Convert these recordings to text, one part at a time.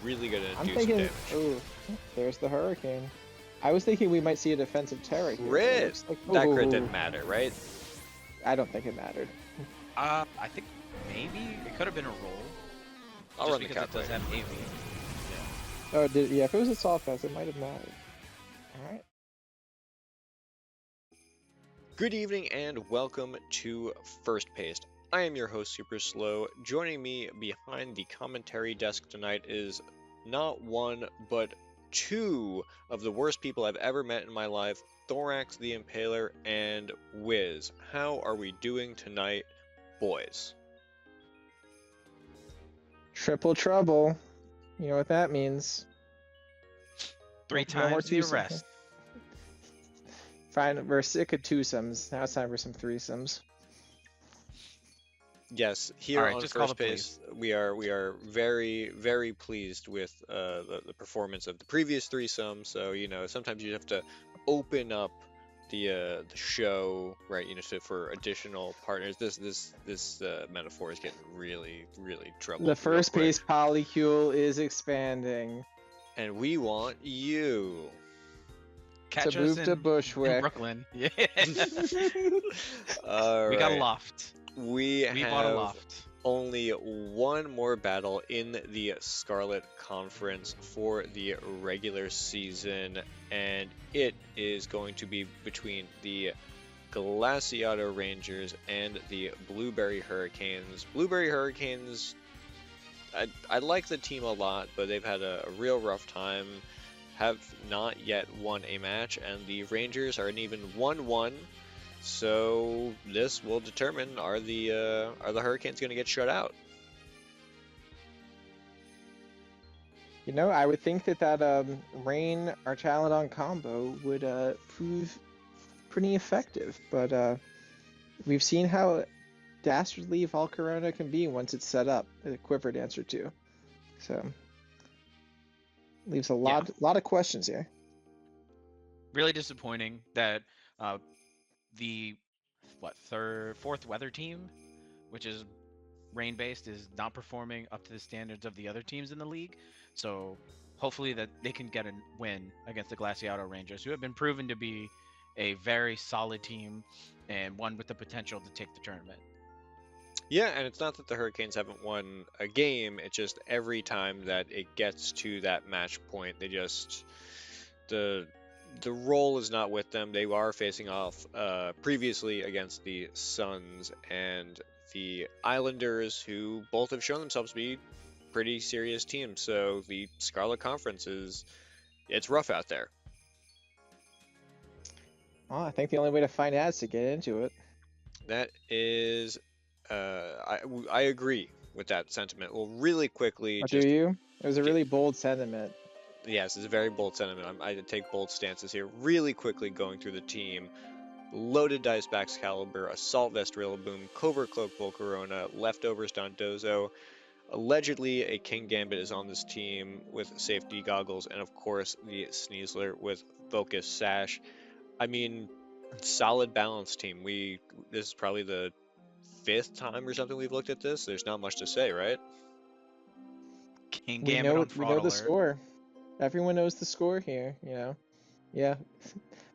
really going to I'm do thinking, some damage. ooh, there's the Hurricane. I was thinking we might see a defensive Terra here. Crit! Like, That crit ooh, didn't matter, right? I don't think it mattered. I think maybe it could have been a roll. I'll just run the because it does calculator. have AV. Oh, yeah, if it was a soft pass, it might have mattered. Alright. Good evening and welcome to First Paste. I am your host, Super Slow. Joining me behind the commentary desk tonight is not one, but two of the worst people I've ever met in my life, Thorax the Impaler and Wiz. How are we doing tonight, boys? Triple trouble. You know what that means. Three No more times the twosomes. arrest. Fine, we're sick of twosomes. Now it's time for some threesomes. Yes, here Alright, on just call First the Paste, we are very, very pleased with the performance of the previous threesome. So, you know, sometimes you have to open up the show, right? You know, for additional partners. This metaphor is getting really trouble. The First Pace polycule is expanding. And we want you. Catch to us move to in Bushwick. Brooklyn. Yeah. All We got a right. loft. We bought a have loft. only one more battle in the Scarlet Conference for the regular season, and it is going to be between the Glaseado Rangers and the Blueberry Hurricanes. Blueberry Hurricanes, I like the team a lot, but they've had a real rough time, have not yet won a match, and the Rangers are an even 1-1. So this will determine are the Hurricanes going to get shut out? You know, I would think that Rain Archaludon combo would prove pretty effective, but we've seen how dastardly Volcarona can be once it's set up, a Quiver Dancer too. So leaves a lot of questions here. Really disappointing that the fourth weather team, which is rain based, is not performing up to the standards of the other teams in the league. So hopefully that they can get a win against the Glaseado Rangers, who have been proven to be a very solid team and one with the potential to take the tournament. Yeah, and it's not that the Hurricanes haven't won a game, it's just every time that it gets to that match point, they just the roll is not with them. They are facing off previously against the Suns and the Islanders, who both have shown themselves to be pretty serious teams. So the Scarlet Conference it's rough out there. Well, I think the only way to find out is to get into it. That is, I agree with that sentiment. Well, really quickly, Do you? It was a really bold sentiment. Yes, it's a very bold sentiment. I take bold stances here. Really quickly going through the team. Loaded Dice Baxcalibur, Assault Vest Rillaboom, Covert Cloak Volcarona, Leftovers Dondozo. Allegedly, a King Gambit is on this team with safety goggles, and of course, the Sneasler with Focus Sash. I mean, solid balanced team. This is probably the 5th time or something we've looked at this. There's not much to say, right? King Gambit on we fraud know the alert. score. Everyone knows the score here, you know. Yeah.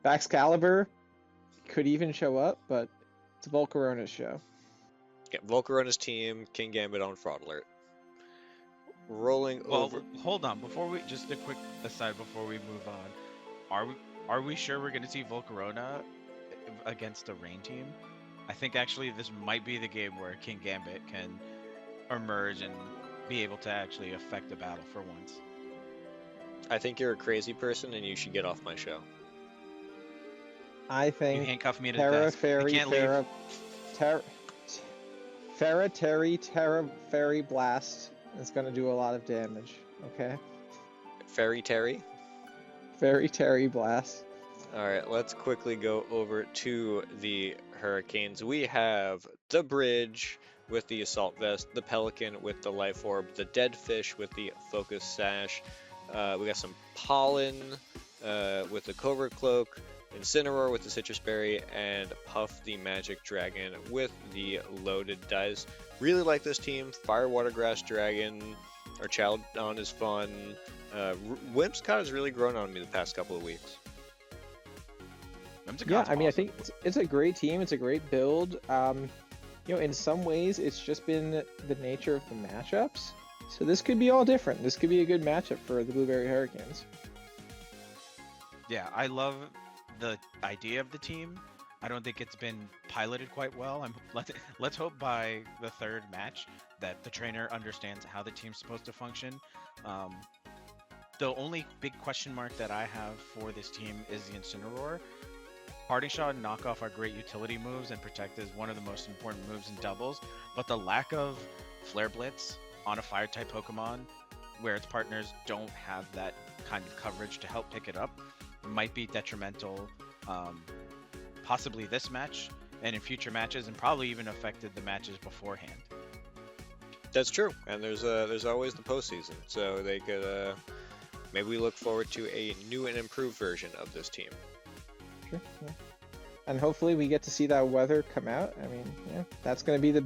Baxcalibur could even show up, but it's Volcarona's show. Yeah, Volcarona's team, King Gambit on fraud alert. Rolling over. Hold on. Just a quick aside before we move on. Are we sure we're going to see Volcarona against a rain team? I think actually this might be the game where King Gambit can emerge and be able to actually affect the battle for once. I think you're a crazy person and you should get off my show. I think You handcuff me to Terra the desk. Fairy, I can't Terra, leave. Terra Fairy Blast is going to do a lot of damage, okay? Fairy Terry? Fairy Terry Blast. Alright, let's quickly go over to the Hurricanes. We have the Bridge with the Assault Vest, the Pelican with the Life Orb, the Dead Fish with the Focus Sash. We got some Pollen with the Covert Cloak, Incineroar with the Citrus Berry, and Puff the Magic Dragon with the Loaded Dice. Really like this team. Fire Water Grass Dragon, Our Chaldon is fun. Whimsicott has really grown on me the past couple of weeks. Yeah, I mean, I think it's a great team. It's a great build. In some ways, it's just been the nature of the matchups. So this could be all different. This could be a good matchup for the Blueberry Hurricanes. Yeah, I love the idea of the team. I don't think it's been piloted quite well. Let's hope by the third match that the trainer understands how the team's supposed to function. The only big question mark that I have for this team is the Incineroar. Parting Shot and Knockoff are great utility moves, and Protect is one of the most important moves in doubles, but the lack of Flare Blitz on a Fire-type Pokemon, where its partners don't have that kind of coverage to help pick it up, might be detrimental, possibly this match, and in future matches, and probably even affected the matches beforehand. That's true, and there's always the postseason, so they could maybe we look forward to a new and improved version of this team. Sure. Yeah. And hopefully we get to see that weather come out. I mean, yeah, that's gonna be the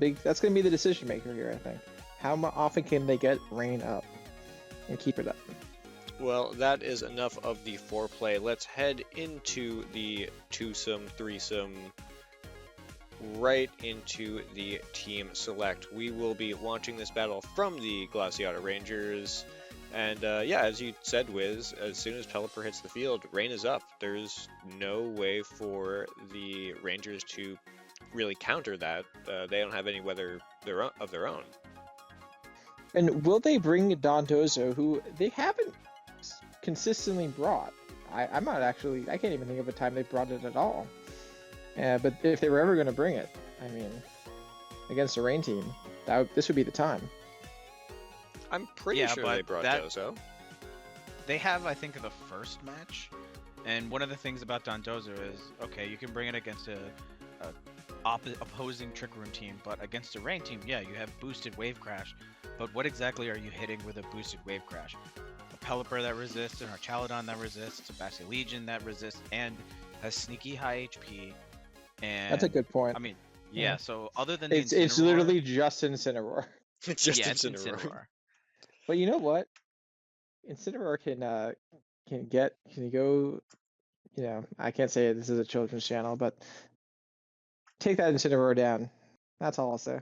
decision maker here. I think. How often can they get rain up and keep it up? Well, that is enough of the foreplay. Let's head into the twosome, threesome, right into the team select. We will be launching this battle from the Glaseado Rangers. And yeah, as you said, Wiz, as soon as Pelipper hits the field, rain is up. There's no way for the Rangers to really counter that. They don't have any weather of their own. And will they bring Dondozo, who they haven't consistently brought? I can't even think of a time they brought it at all. But if they were ever going to bring it, I mean, against a rain team, this would be the time. I'm pretty sure they brought Dozo. They have, I think, the first match, and one of the things about Dondozo is, okay, you can bring it against a opposing Trick Room team, but against a rain team, yeah, you have boosted Wave Crash, but what exactly are you hitting with a boosted Wave Crash? A Pelipper that resists, an Archaludon that resists, a Basculegion that resists, and has sneaky high HP, and... That's a good point. I mean, yeah, so other than it's literally just Incineroar. It's just Incineroar. But you know what? Incineroar can go. I can't say this is a children's channel, but take that Incineroar down. That's all I'll say.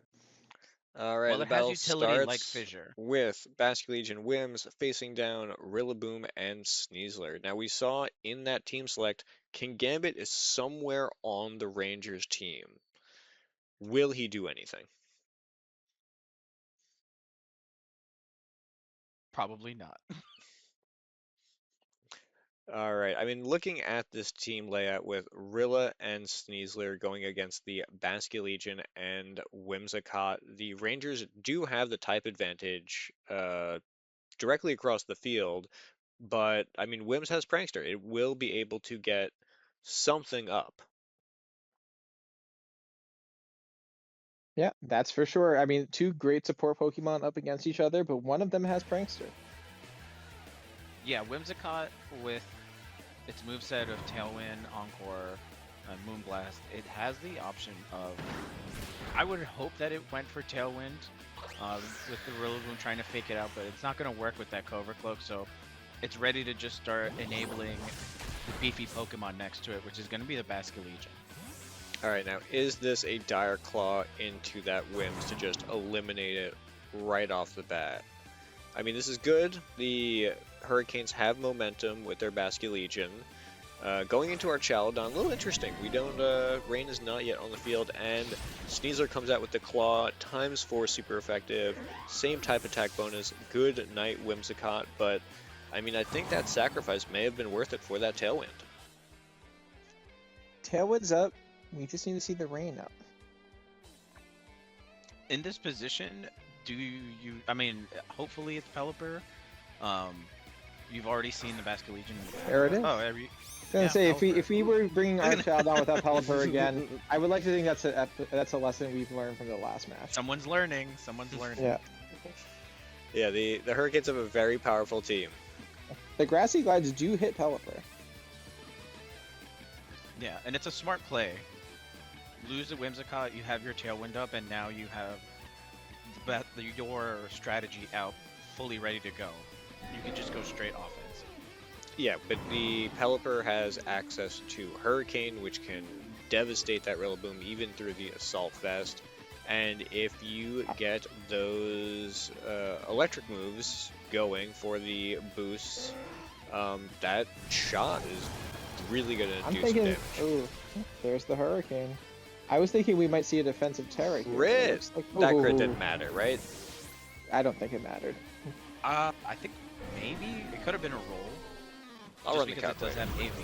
All right, well, the battle starts like Fissure. with Basculegion Whims facing down Rillaboom and Sneasler. Now we saw in that team select, Kingambit is somewhere on the Rangers team. Will he do anything? Probably not. All right. I mean, looking at this team layout with Rilla and Sneasler going against the Basculegion and Whimsicott, the Rangers do have the type advantage directly across the field, but I mean, Whims has Prankster. It will be able to get something up. Yeah, that's for sure. I mean, two great support Pokemon up against each other, but one of them has Prankster. Yeah, Whimsicott with its moveset of Tailwind, Encore, and Moonblast, it has the option of... I would hope that it went for Tailwind with the Rillaboom trying to fake it out, but it's not going to work with that Cover Cloak, so it's ready to just start enabling the beefy Pokemon next to it, which is going to be the Basculegion. Alright, now is this a Dire Claw into that Whims to just eliminate it right off the bat? I mean, this is good. The Hurricanes have momentum with their Basculegion. Going into our Chaldon, a little interesting. We don't, Rain is not yet on the field, and Sneasler comes out with the Claw, ×4 super effective, same type attack bonus, good night Whimsicott, but I mean, I think that sacrifice may have been worth it for that Tailwind. Tailwind's up. We just need to see the rain up. In this position, I mean, hopefully it's Pelipper. You've already seen the Basculegion. There it is. Oh, I was gonna say, Pelipper. if we were bringing our child on without Pelipper again, I would like to think that's a lesson we've learned from the last match. Someone's learning. Yeah. Yeah, the Hurricanes have a very powerful team. The Grassy Glides do hit Pelipper. Yeah, and it's a smart play. Lose the Whimsicott, you have your Tailwind up, and now you have your strategy out fully ready to go. You can just go straight offense. Yeah, but the Pelipper has access to Hurricane, which can devastate that Rillaboom even through the Assault Vest. And if you get those electric moves going for the boosts, that shot is really going to I'm do some thinking, damage. oh, there's the Hurricane. I was thinking we might see a defensive Terra here. Crit! Like, That crit ooh, didn't matter, right? I don't think it mattered. I think maybe it could have been a roll. I'll just run the because it does calculator.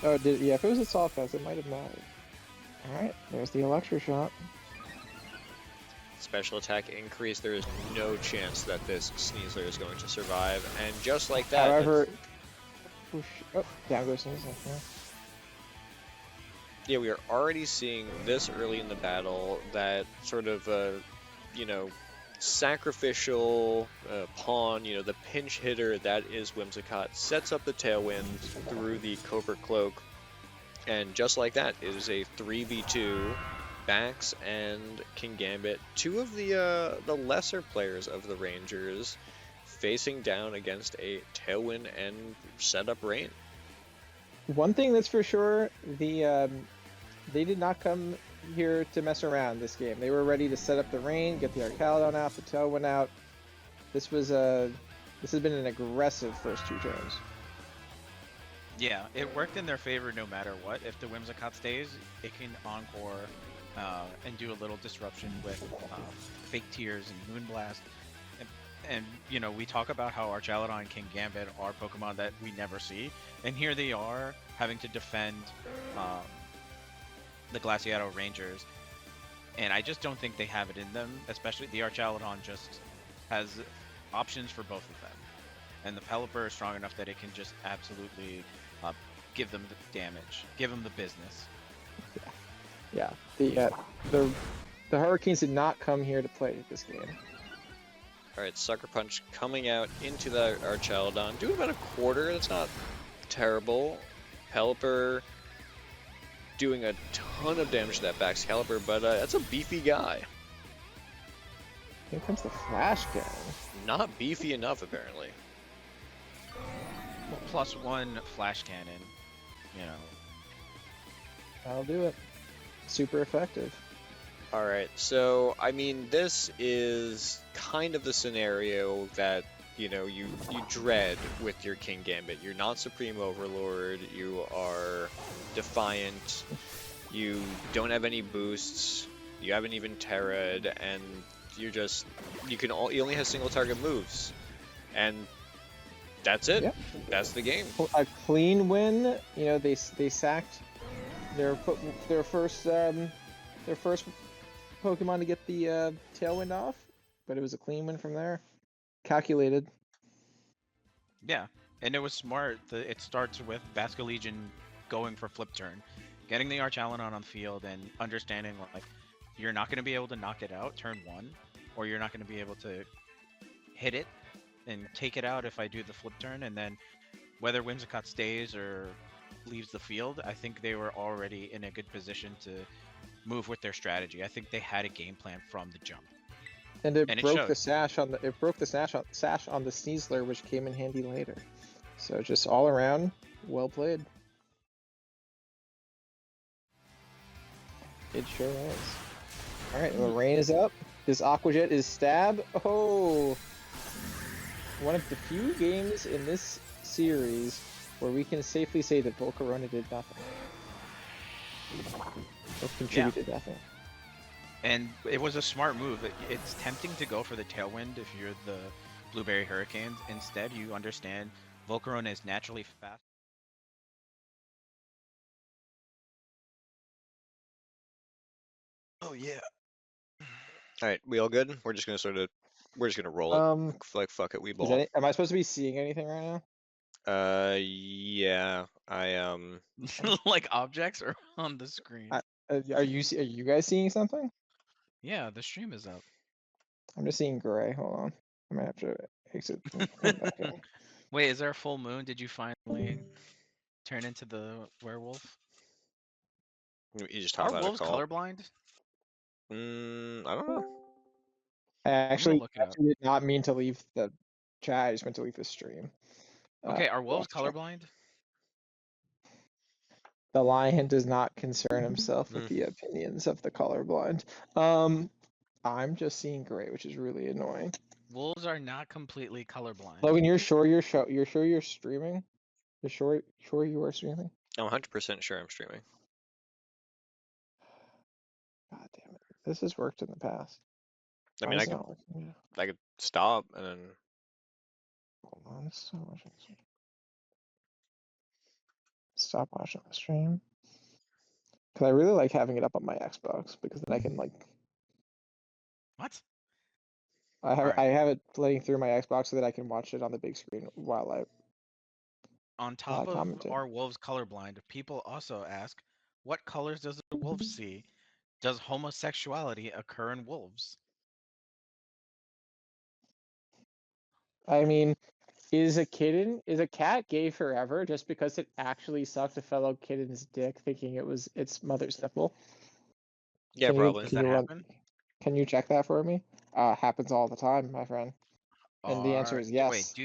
have AV. Oh, yeah, if it was a Assault Vest, it might have mattered. Alright, there's the Electro Shot. Special attack increase. There is no chance that this Sneasler is going to survive. And just like that, However, oh, down goes Sneasler. yeah, we are already seeing this early in the battle that sort of, you know, sacrificial pawn, you know, the pinch hitter that is Whimsicott, sets up the Tailwind through the Covert Cloak. And just like that, it is a 3v2. Bax and King Gambit, two of the lesser players of the Rangers, facing down against a Tailwind and setup Rain. One thing that's for sure, they did not come here to mess around this game. They were ready to set up the Rain, get the Archaludon out, the Tailwind out. This has been an aggressive first two turns. Yeah, it worked in their favor no matter what. If the Whimsicott stays, it can encore and do a little disruption with Fake Tears and Moonblast. And you know, we talk about how Archaludon and King Gambit are Pokemon that we never see, and here they are having to defend the Glaseado Rangers, and I just don't think they have it in them. Especially the Archaludon just has options for both of them, and the Pelipper is strong enough that it can just absolutely give them the damage, give them the business. Yeah, the Hurricanes did not come here to play this game. Alright, Sucker Punch coming out into the Archaludon, doing about a quarter, that's not terrible. Pelipper doing a ton of damage to that Basculegion, but that's a beefy guy. Here comes the Flash Gun. Not beefy enough, apparently. Well, +1 Flash Cannon, you know. That'll do it. Super effective. Alright, so, I mean, this is kind of the scenario that, you know, you dread with your King Gambit. You're not Supreme Overlord, you are Defiant, you don't have any boosts, you haven't even Terra'd, and you only have single target moves. And that's it. Yep. That's the game. A clean win. You know, they sacked their first Pokemon to get the Tailwind off, but it was a clean win from there. Calculated. Yeah, and it was smart. It starts with Basculegion going for flip turn, getting the Archaludon on the field, and understanding like you're not going to be able to knock it out turn 1, or you're not going to be able to hit it and take it out if I do the flip turn, and then whether Whimsicott stays or leaves the field, I think they were already in a good position to move with their strategy. I think they had a game plan from the jump. And it broke showed. the sash on the sash on the Sneasler, which came in handy later. So just all around, well played. It sure is. All right, the rain is up. This Aqua Jet is stab. Oh, one of the few games in this series where we can safely say that Volcarona did nothing. Or contributed nothing. And it was a smart move. It's tempting to go for the Tailwind if you're the Blueberry Hurricanes. Instead, you understand Volcarona is naturally fast. Oh yeah. Alright, we all good? We're just gonna roll it. Like, fuck it, we ball. Am I supposed to be seeing anything right now? Yeah, Like objects are on the screen. Are you guys seeing something? Yeah, the stream is up. I'm just seeing gray. Hold on. I might have to exit. And come back in. Wait, is there a full moon? Did you finally turn into the werewolf? you just talk Are about wolves a call. colorblind? I don't know. I actually look it up. did not mean to leave the chat. I just meant to leave the stream. Okay, are wolves Watch. colorblind? The lion does not concern himself with Mm. the opinions of the colorblind. I'm just seeing gray, which is really annoying. Wolves are not completely colorblind. Logan, you're sure you're streaming? You're sure you are streaming? I'm 100% sure I'm streaming. God damn it. This has worked in the past. I Why mean, is it not working now? I could stop and then. Hold on, it's so much easier. Stop watching the stream. Because I really like having it up on my Xbox because then I can like What? I have Alright. I have it playing through my Xbox so that I can watch it on the big screen while I On top of commentate. are wolves colorblind, people also ask, what colors does a wolf see? Does homosexuality occur in wolves? I mean, is a cat gay forever just because it actually sucked a fellow kitten's dick thinking it was its mother's nipple? Yeah, probably. Does that happen? Can you check that for me? Happens all the time, my friend. And the answer is yes. Wait, do